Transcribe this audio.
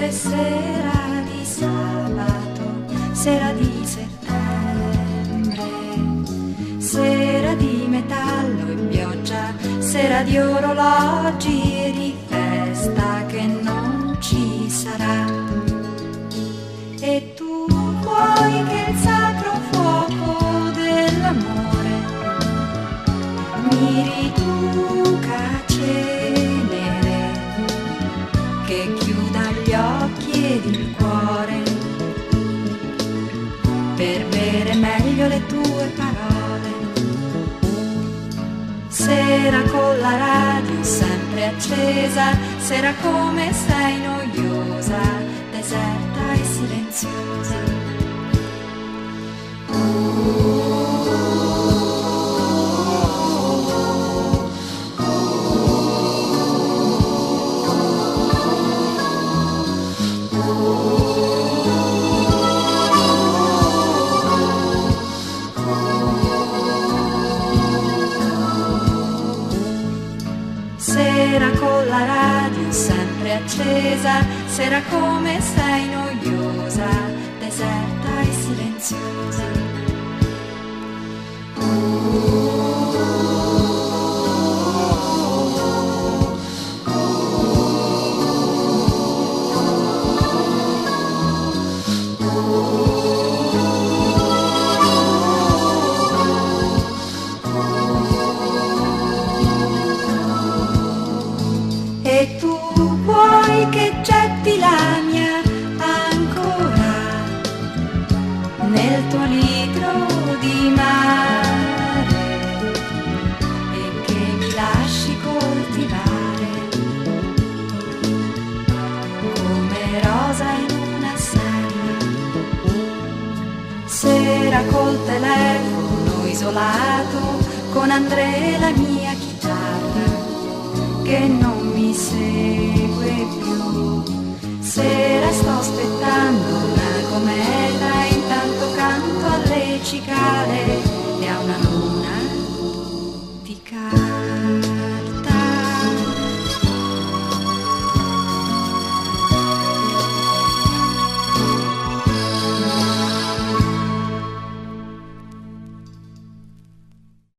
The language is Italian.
E sera di sabato, sera di settembre, sera di metallo in pioggia, sera di orologi e di festa che non ci sarà. E tu vuoi che il sacro fuoco dell'amore mi riduca cenere, che chiuda gli occhi ed il cuore per bere meglio le tue parole. Sera con la radio sempre accesa, sera come sei noiosa, deserta e silenziosa. Sera con la radio sempre accesa, sera come sei noiosa, deserta e silenziosa. E tu vuoi che getti la mia ancora nel tuo litro di mare e che mi lasci coltivare come rosa in una serra. Sera col telefono isolato, con Andrea la mia chitarra che non mi segue più. Sera sto aspettando una cometa, intanto canto alle cicale.